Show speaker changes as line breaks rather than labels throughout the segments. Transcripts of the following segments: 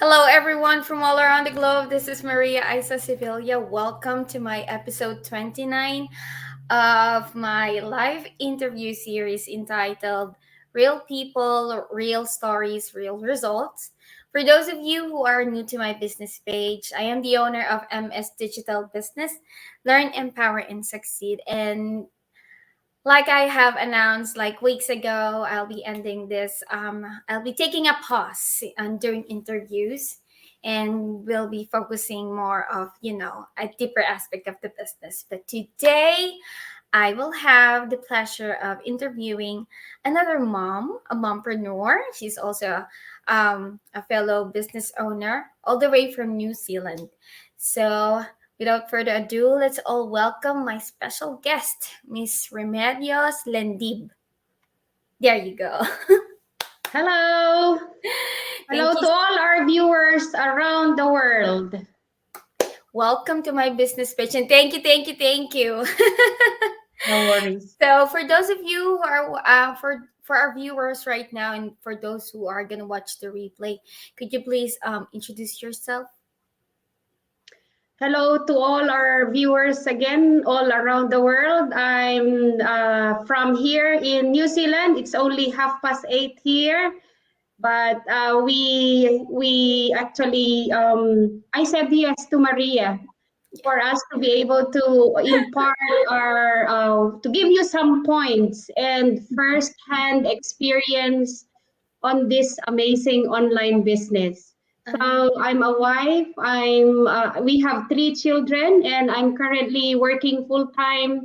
Hello, everyone from all around the globe. This is Maria Isa Sevilla. Welcome to my episode 29 of my live interview series entitled Real People, Real Stories, Real Results. For those of you who are new to my business page, I am the owner of MS Digital Business, Learn, Empower, and Succeed. And like I have announced like weeks ago, I'll be ending this. I'll be taking a pause on doing interviews, and we'll be focusing more of a deeper aspect of the business. But today, I will have the pleasure of interviewing another mom, a mompreneur. She's also a fellow business owner, all the way from New Zealand. So without further ado, let's all welcome my special guest, Miss Remedios Lendib. There you go.
Hello.
Thank
Hello
you.
to all our viewers around the world.
Welcome to my business page, and thank you.
No worries.
So, for those of you who are for our viewers right now, and for those who are gonna watch the replay, could you please introduce yourself?
Hello to all our viewers again, all around the world. I'm from here in New Zealand. It's only 8:30 here, but we actually I said yes to Maria for us to be able to impart our to give you some points and first-hand experience on this amazing online business. So I'm a wife. We have three children, and I'm currently working full time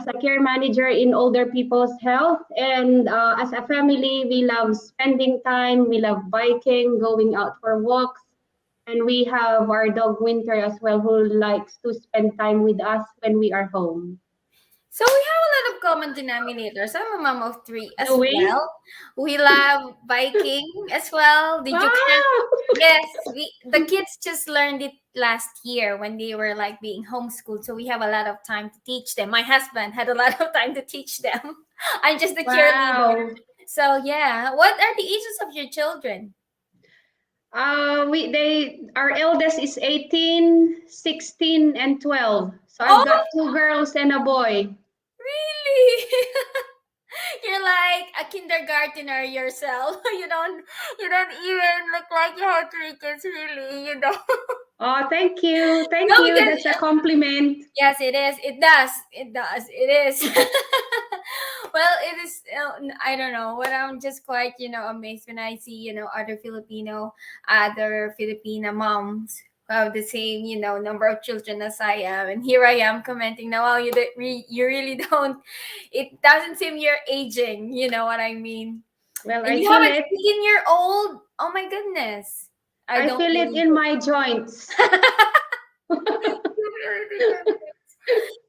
as a care manager in older people's health. And as a family, we love spending time. We love biking, going out for walks, and we have our dog Winter as well, who likes to spend time with us when we are home.
So we have a lot of common denominators. I'm a mom of three as
Do we?
well. We love biking as well. Did you catch?
Wow!
Yes, the kids just learned it last year when they were like being homeschooled. So we have a lot of time to teach them. My husband had a lot of time to teach them. I'm just the cheerleader.
Wow!
So yeah, what are the ages of your children?
Our eldest is 18, 16, and 12. So I've
Oh,
got two girls and a boy.
really? You're like a kindergartner yourself. You don't even look like you have three kids, really.
Oh, thank you.
No,
Thank you.
because
That's a compliment.
yes, it is. It does. It does. It is. Well, it is. I don't know. But I'm just quite, amazed when I see, other Filipina moms who have the same, number of children as I am, and here I am commenting now. Oh, you really don't. It doesn't seem you're aging. You know what I mean?
Well,
And
I
you have
feel
a
it.
16-year-old. Oh my goodness. I
I
don't
feel it
believe
in
it.
my joints.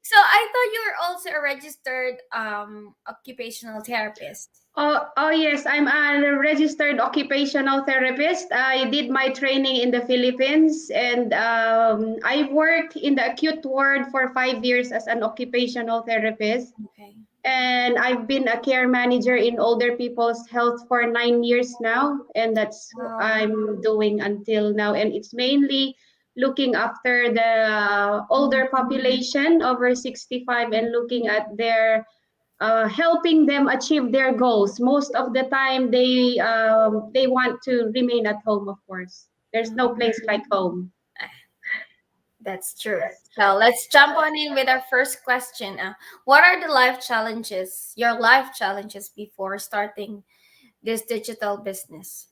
So I thought you were also a registered occupational therapist.
Oh yes, I'm a registered occupational therapist. I did my training in the Philippines, and I worked in the acute ward for 5 years as an occupational therapist.
Okay.
And I've been a care manager in older people's health for 9 years now, and that's what
Wow.
I'm doing until now. And it's mainly looking after the older population over 65 and looking at their helping them achieve their goals. Most of the time, they want to remain at home. Of course, there's no place like home.
That's true. So let's jump on in with our first question. What are the your life challenges before starting this digital business?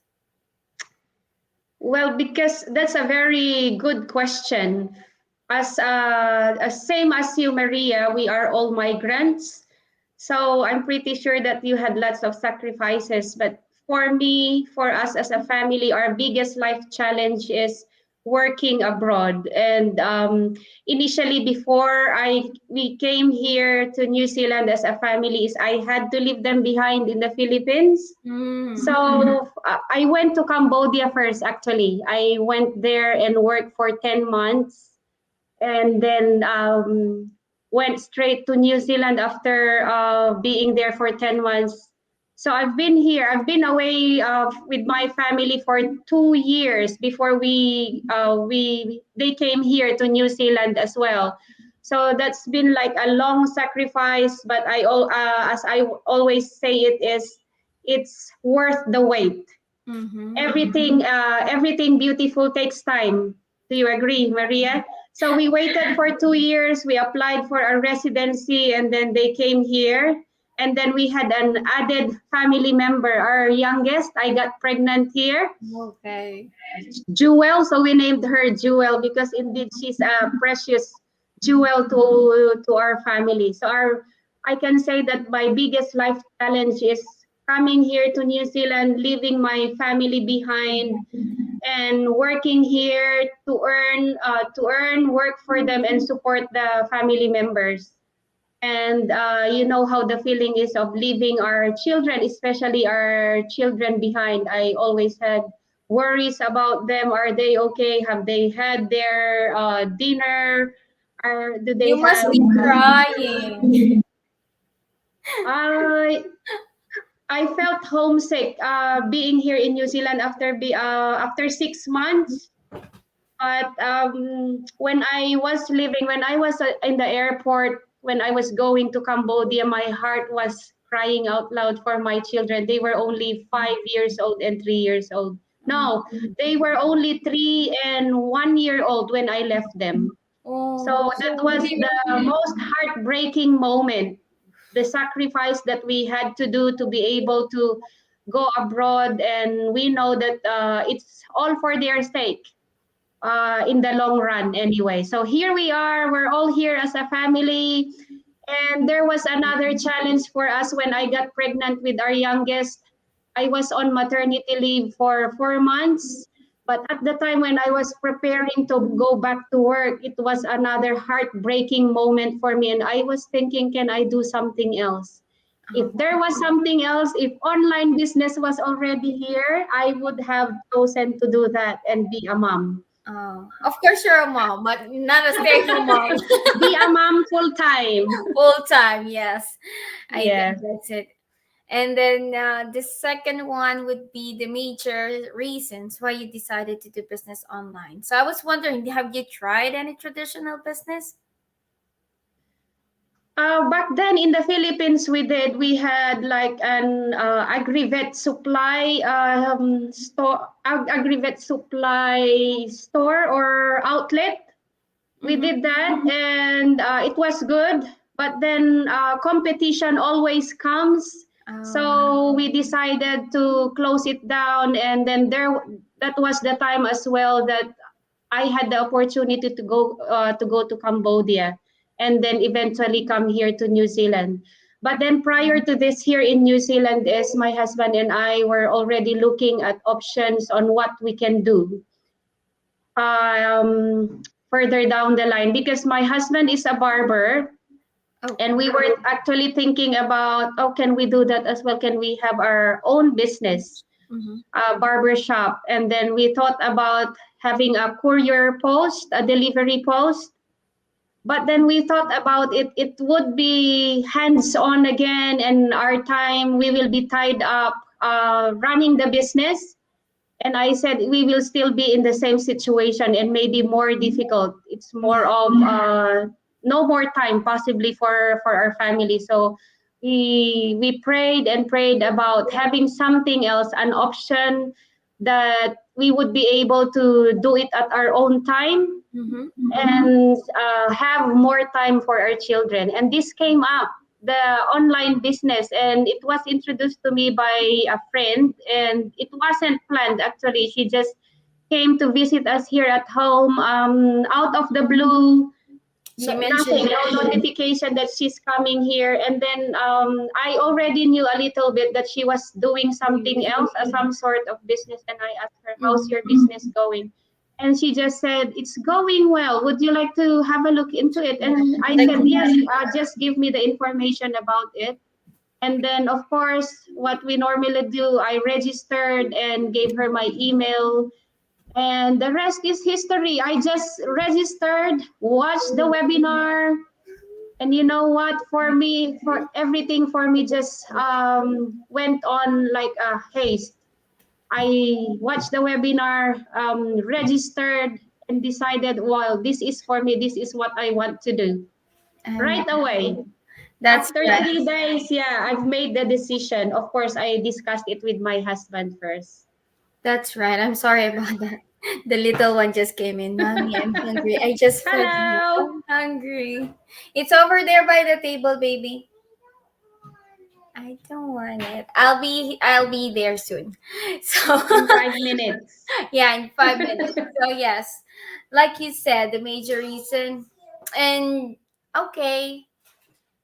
Well, because that's a very good question. As same as you, Maria, we are all migrants. So I'm pretty sure that you had lots of sacrifices. But for me, for us as a family, our biggest life challenge is working abroad. And initially, before I we came here to New Zealand as a family, is I had to leave them behind in the Philippines.
Mm.
So I went to Cambodia first, actually. I went there and worked for 10 months, and then went straight to New Zealand after being there for 10 months. So I've been here. I've been away with my family for 2 years before we they came here to New Zealand as well. So that's been like a long sacrifice, but as I always say, it's worth the wait.
Mm-hmm.
Everything beautiful takes time. Do you agree, Maria? So we waited for 2 years. We applied for a residency, and then they came here. And then we had an added family member, our youngest. I got pregnant here,
Okay.
Jewel. So we named her Jewel because indeed she's a precious jewel to our family. So I can say that my biggest life challenge is coming here to New Zealand, leaving my family behind, and working here to earn work for them and support the family members. And you know how the feeling is of leaving our children, especially our children, behind. I always had worries about them. Are they okay? Have they had their dinner? Or do they
You must
have
be crying.
I I felt homesick being here in New Zealand after 6 months. But when I was in the airport, when I was going to Cambodia, my heart was crying out loud for my children. They were only 5 years old and 3 years old. No, they were only 3 and 1 year old when I left them.
Oh,
So that
so
was the most heartbreaking moment. The sacrifice that we had to do to be able to go abroad, and we know that it's all for their sake in the long run anyway. So here we are, we're all here as a family. And there was another challenge for us when I got pregnant with our youngest. I was on maternity leave for 4 months. But at the time when I was preparing to go back to work, it was another heartbreaking moment for me. And I was thinking, can I do something else? If there was something else, if online business was already here, I would have chosen to do that and be a mom.
of course you're a mom, but not a stay-at-home mom.
Be a mom full time.
Full time, yes. I think
Yeah.
that's it. And then the second one would be the major reasons why you decided to do business online. So I was wondering, have you tried any traditional business?
Back then in the Philippines, we had like an agri-vet supply store or outlet. We
Mm-hmm.
did that, and it was good. But then competition always comes, so we decided to close it down. And then that was the time as well that I had the opportunity to go to Cambodia, and then eventually come here to New Zealand. But then prior to this, here in New Zealand, is my husband and I were already looking at options on what we can do further down the line, because my husband is a barber,
Oh.
and we were actually thinking about, oh, can we do that as well? Can we have our own business,
Mm-hmm.
barber shop? And then we thought about having a courier post, a delivery post. But then we thought about it, it would be hands on again, and our time, we will be tied up running the business. And I said, we will still be in the same situation and maybe more difficult. It's more
Yeah.
of no more time possibly for our family. So we prayed and prayed about having something else, an option that we would be able to do it at our own time,
Mm-hmm.
and have more time for our children. And this came up, the online business, and it was introduced to me by a friend, and it wasn't planned actually. She just came to visit us here at home, out of the blue.
She
Nothing,
mentioned.
no notification that she's coming here. And then I already knew a little bit that she was doing something else, some sort of business. And I asked her, how's
Mm-hmm.
your business going? And she just said, it's going well. Would you like to have a look into it? And I
Like,
said, yes, just give me the information about it. And then, of course, what we normally do, I registered and gave her my email, and the rest is history. I just registered, watched the webinar, And you know what? For me, for everything for me just went on like a haste. I watched the webinar, registered, and decided, well, this is for me. This is what I want to do.
And
Right away.
that's
After
right.
3 days, yeah, I've made the decision. Of course, I discussed it with my husband first.
That's right. I'm sorry about that. The little one just came in. Mommy, I'm hungry. I just fed you.
Hello.
I'm hungry. It's over there by the table, baby. I don't want it. I'll be there soon. So
In 5 minutes.
yeah, in 5 minutes. So yes, like you said, the major reason, and okay,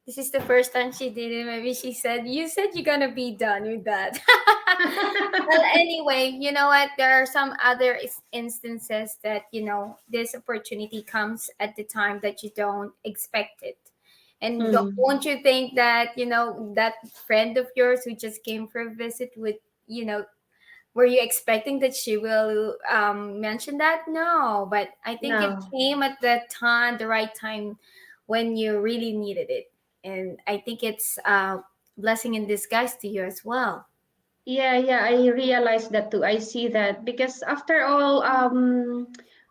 this is the first time she did it. Maybe she said, "You said you're gonna be done with that." Well, anyway, you know what? There are some other instances that this opportunity comes at the time that you don't expect it. And
Mm,
won't you think that that friend of yours who just came for a visit would you know were you expecting that she will mention that? No, but I think it
no.
came at the right time when you really needed it, and I think it's a blessing in disguise to you as well.
Yeah, yeah, I realize that too. I see that because after all,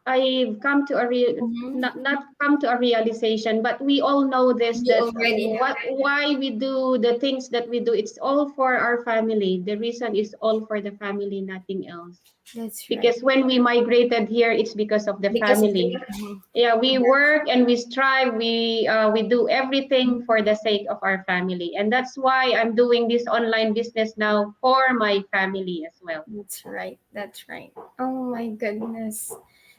I've come to a
Hmm.
not come to a realization, but we all know this
You
that
already have.
why we do the things that we do. It's all for our family. The reason is all for the family, nothing else.
That's right.
Because when we migrated here, it's because of the
Because of the
family. Yeah, we work and we strive. We do everything for the sake of our family, and that's why I'm doing this online business now for my family as well.
That's right. That's right. Oh my goodness.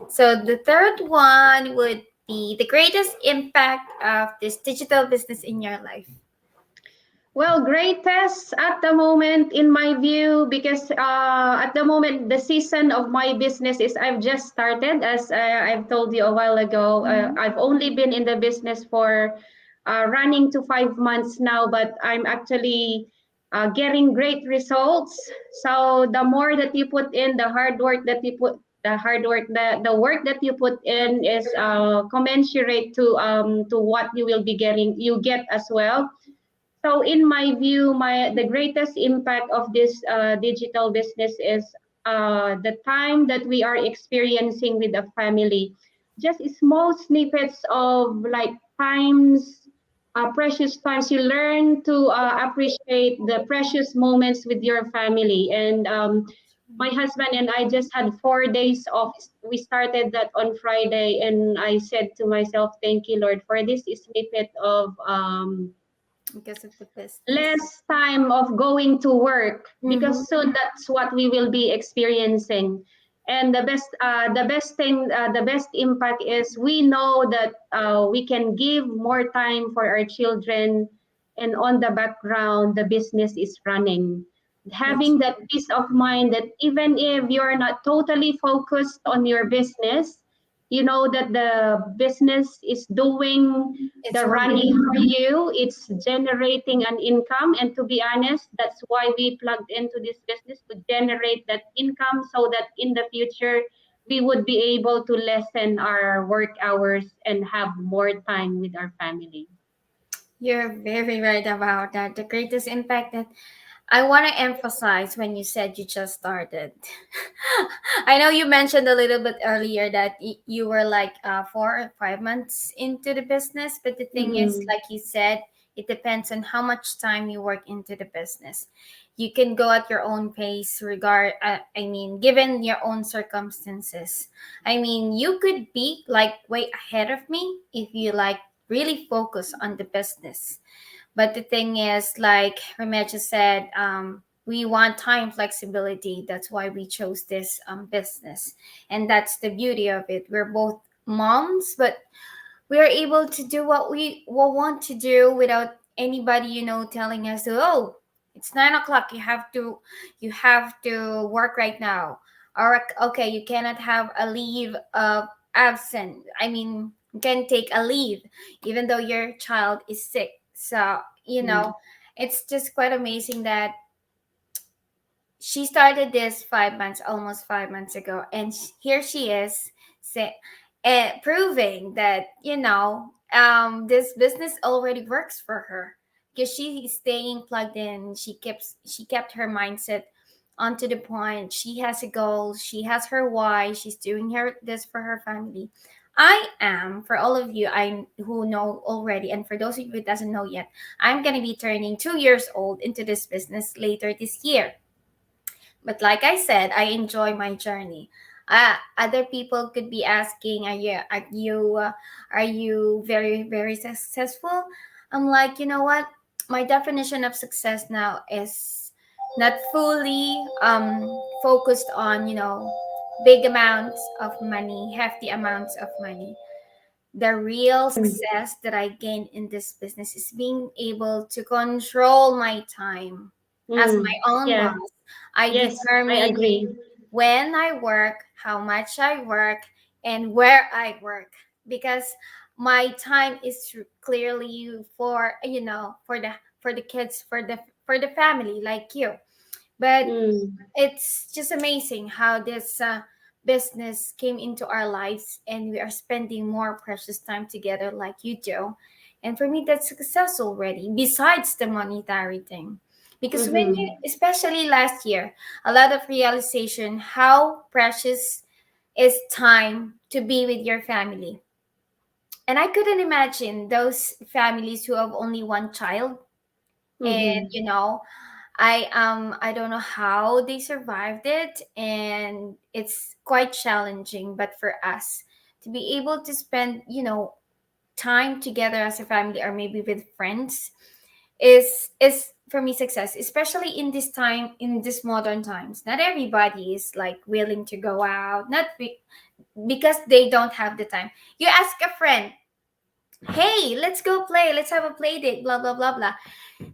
So the third one would be the greatest impact of this digital business in your life.
Well, greatest at the moment, in my view, because at the moment, the season of my business is I've just started, as I've told you a while ago.
Mhm.
I've only been in the business for running to 5 months now, but I'm actually getting great results. So the more that you put in, the hard work that you put, the work that you put in is commensurate to what you will be getting, you get as well. So in my view, the greatest impact of this digital business is the time that we are experiencing with the family. Just small snippets of like times, precious times. You learn to appreciate the precious moments with your family. And my husband and I just had 4 days off. We started that on Friday, and I said to myself, "Thank you, Lord, for this snippet of."
Because of the business.
Less time of going to work
Mm-hmm.
because soon that's what we will be experiencing. And the best impact is we know that we can give more time for our children, and on the background the business is running,
That's
having that peace of mind that even if you're not totally focused on your business, you know that the business is doing
it's
the
running.
running for you, it's generating an income. And to be honest, that's why we plugged into this business, to generate that income so that in the future we would be able to lessen our work hours and have more time with our family.
You're very right about that. The greatest impact that I want to emphasize when you said you just started. I know you mentioned a little bit earlier that you were like 4 or 5 months into the business, but the thing is,
Mm-hmm.
like you said, it depends on how much time you work into the business. You can go at your own pace, given your own circumstances. I mean, you could be like way ahead of me if you like really focus on the business, but the thing is, like Remedia said, we want time flexibility. That's why we chose this business. And that's the beauty of it. We're both moms, but we are able to do what we will want to do without anybody, telling us, oh, it's 9 o'clock. You have to work right now. Or okay, you cannot have a leave of absent. I mean, you can take a leave even though your child is sick. So, it's just quite amazing that she started this 5 months, almost 5 months ago, and here she is, say, proving that this business already works for her because she is staying plugged in. She kept her mindset onto the point. She has a goal. She has her why. She's doing her this for her family. I am, for all of you I who know already, and for those of you who doesn't know yet, I'm gonna be turning 2 years old into this business later this year. But like I said, I enjoy my journey. Other people could be asking, are you very very successful? I'm like, you know what? My definition of success now is not fully focused on big amounts of money, hefty amounts of money. The real
Mm,
success that I gain in this business is being able to control my time as
mm,
my own
yeah.
boss. I
Yes, I
determine
agree.
when I work, how much I work, and where I work, because my time is clearly for for the kids, for the family like you. But
Mm,
it's just amazing how this business came into our lives, and we are spending more precious time together like you do. And for me, that's success already, besides the monetary thing. Because when you,
mm-hmm,
especially last year, a lot of realization how precious is time to be with your family. And I couldn't imagine those families who have only one child. And
mm-hmm,
I don't know how they survived it, and it's quite challenging. But for us to be able to spend time together as a family, or maybe with friends, is for me success, especially in this time, in this modern times. Not everybody is like willing to go out, not because they don't have the time. You ask a friend, hey, let's go play, let's have a play date, blah blah blah blah.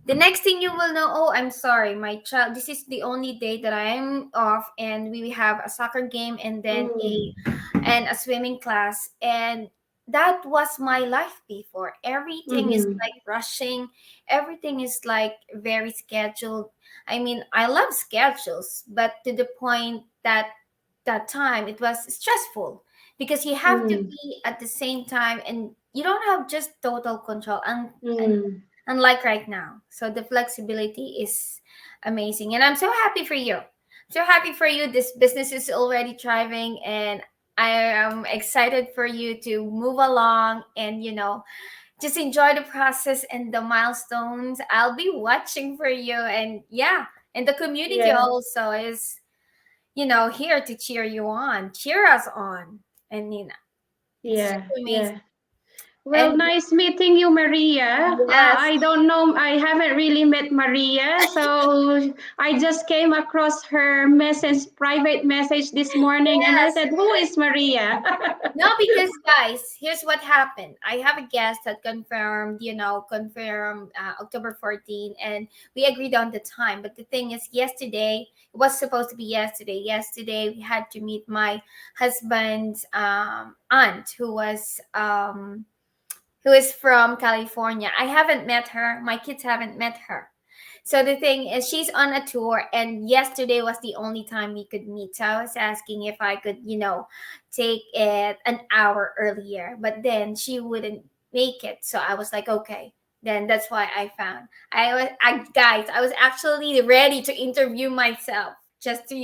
The next thing you will know, oh, I'm sorry, my child, this is the only day that I'm off, and we have a soccer game, and then
mm,
a swimming class. And that was my life before. Everything is
mm-hmm,
like rushing, everything is like very scheduled. I mean, I love schedules, but to the point that that time it was stressful, because you have to
mm,
be at the same time, and you don't have just total control, and
mm,
unlike right now. So the flexibility is amazing, and I'm so happy for you. So happy for you. This business is already thriving, and I am excited for you to move along, and just enjoy the process and the milestones. I'll be watching for you, and yeah, and the community
yeah,
also is here to cheer you on, cheer us on, and it's just
yeah,
amazing.
yeah. Well,
And
nice meeting you, Maria.
yes,
I don't know, I haven't really met Maria, so I just came across her message, private message this morning, and I
yes.
said, "Who is Maria?"
No, because guys, here's what happened. I have a guest that confirmed October 14, and we agreed on the time. But the thing is, yesterday, it was supposed to be yesterday. Yesterday, we had to meet my husband's aunt, who is from California. I haven't met her. My kids haven't met her. So the thing is, she's on a tour, and yesterday was the only time we could meet. So I was asking if I could, take it an hour earlier, but then she wouldn't make it. So I was like, okay, then that's why guys, I was actually ready to interview myself just to,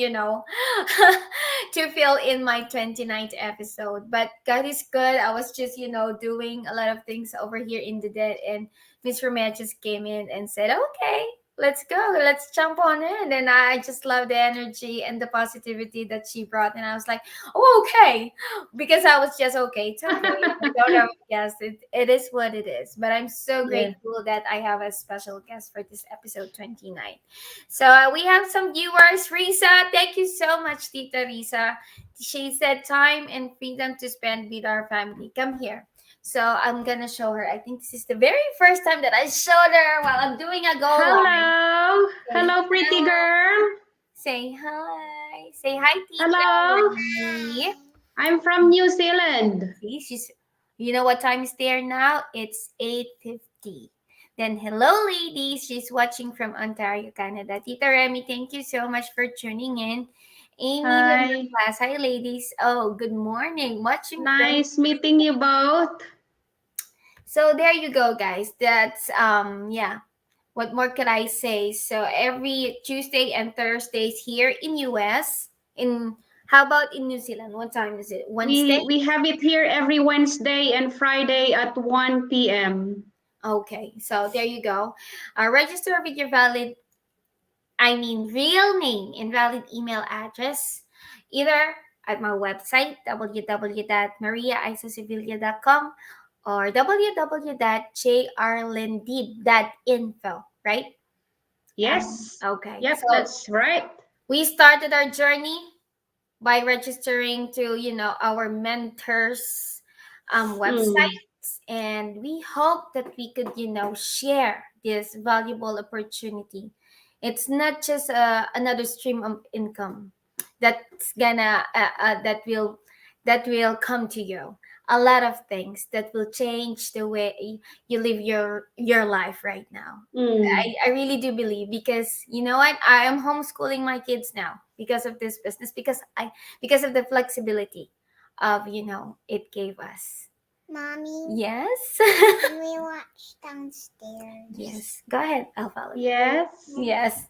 to fill in my 29th episode. But God is good. I was just, doing a lot of things over here in the dead, and Miss Romeo just came in and said, okay, let's go, let's jump on in. And I just love the energy and the positivity that she brought. And I was like, oh, okay. Because I was just, okay, it's okay. We don't have a guest. It is what it is. But I'm so
Yeah,
grateful that I have a special guest for this episode 29. So we have some viewers. Risa, thank you so much, Tita Risa. She said time and freedom to spend with our family. Come here. So I'm gonna show her. I think this is the very first time that I showed her while I'm doing a go live.
hello,
Say
hello, pretty
hi.
girl.
Say hi. Say hi, Tita
Hello,
Remy.
I'm from New Zealand.
See, she's. You know what time is there now? It's 8:50. Then hello, ladies. She's watching from Ontario, Canada. Tita Remy, thank you so much for tuning in. Amy Lemon
Hi,
Class. Hi, ladies. Oh, good morning. Watching from
nice meeting you both.
So there you go, guys. That's yeah. What more could I say? So every Tuesday and Thursdays here in US. In how about in New Zealand? What time is it? Wednesday?
We have it here every Wednesday and Friday at 1 p.m.
Okay, so there you go. Register with your real name and valid email address, either at my website, www.mariaisasevilla.com or www.jrlendib.info, right?
Yes.
Okay,
Yep,
so
that's right.
we started our journey by registering to, our mentors
Mm,
websites, and we hope that we could, share this valuable opportunity. It's not just another stream of income that's gonna that will come to you. A lot of things that will change the way you live your life right now.
mm,
I really do believe, because you know what, I am homeschooling my kids now because of this business, because of the flexibility of it gave us. Mommy, yes. Can we watch downstairs? Yes, go ahead, I'll follow you.
yes.
Yes.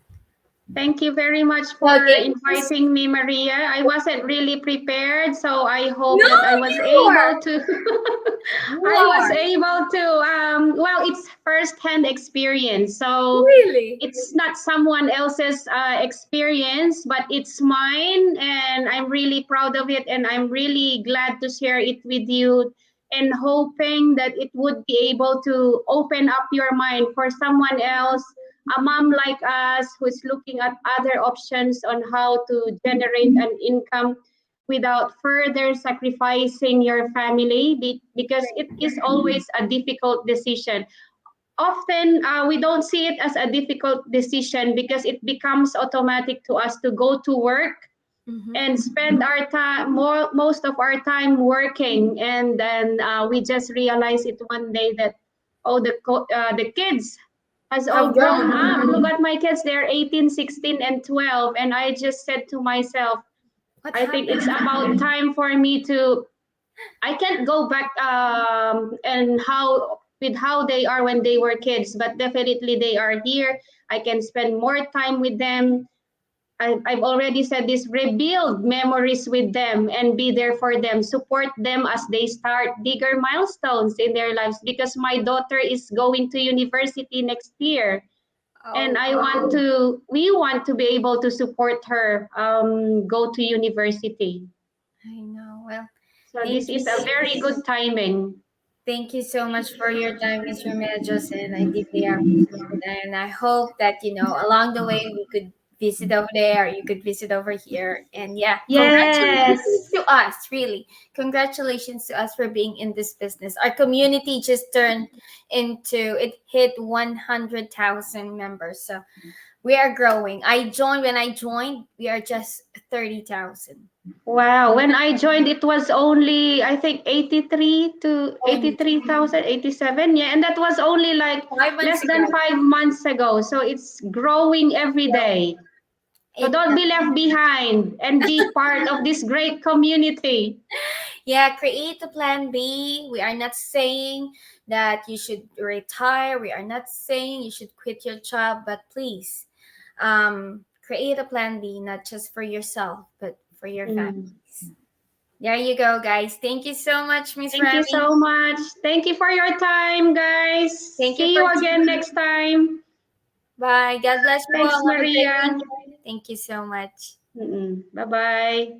Thank you very much for
Okay.
inviting me, Maria. I wasn't really prepared, so I hope
No,
that I was
you are.
able to.
You
I was
are.
able to. Well, it's first-hand experience, so
Really.
it's not someone else's experience, but it's mine, and I'm really proud of it, and I'm really glad to share it with you, and hoping that it would be able to open up your mind for someone else, a mom like us who's looking at other options on how to generate an income without further sacrificing your family, because it is always a difficult decision. Often we don't see it as a difficult decision because it becomes automatic to us to go to work
Mm-hmm.
and spend our time, most of our time working, and then we just realize it one day that, oh, the kids has all
Have
grown up.
grown.
Look at my kids, they're 18, 16, and 12. And I just said to myself,
What
I think
happened?
it's about time for me to, I can't go back and how with how they are when they were kids, but definitely they are here. I can spend more time with them. I've already said this, rebuild memories with them and be there for them, support them as they start bigger milestones in their lives, because my daughter is going to university next year, and
Oh,
we want to be able to support her go to university.
I know. Well,
So this
thank you.
is a very good timing.
Thank you so much for your time, Miss Remedios, and I deeply appreciate it. And I hope that, along the way we could visit over there, you could visit over here. And yeah, congratulations
Yes.
to us, really. Congratulations to us for being in this business. Our community just turned into, it hit 100,000 members. So we are growing. When I joined, we are just 30,000.
Wow. When I joined, it was only, I think, 83 to
Only
83,000, 87. Yeah. And that was only like
5 months
less than
ago.
5 months ago. So it's growing every day. So
It
don't be left behind and be part of this great community.
Yeah, create a plan B. We are not saying that you should retire. We are not saying you should quit your job, but please, create a plan B, not just for yourself, but for your
Mm.
families. There you go, guys. Thank you so much, Miss
Thank you
Remy.
so much. Thank you for your time, guys.
Thank you
See
for
you again
tuning.
next time.
Bye. God bless you all.
Thanks,
Have a great
Maria.
weekend. Thank you so much.
Bye bye.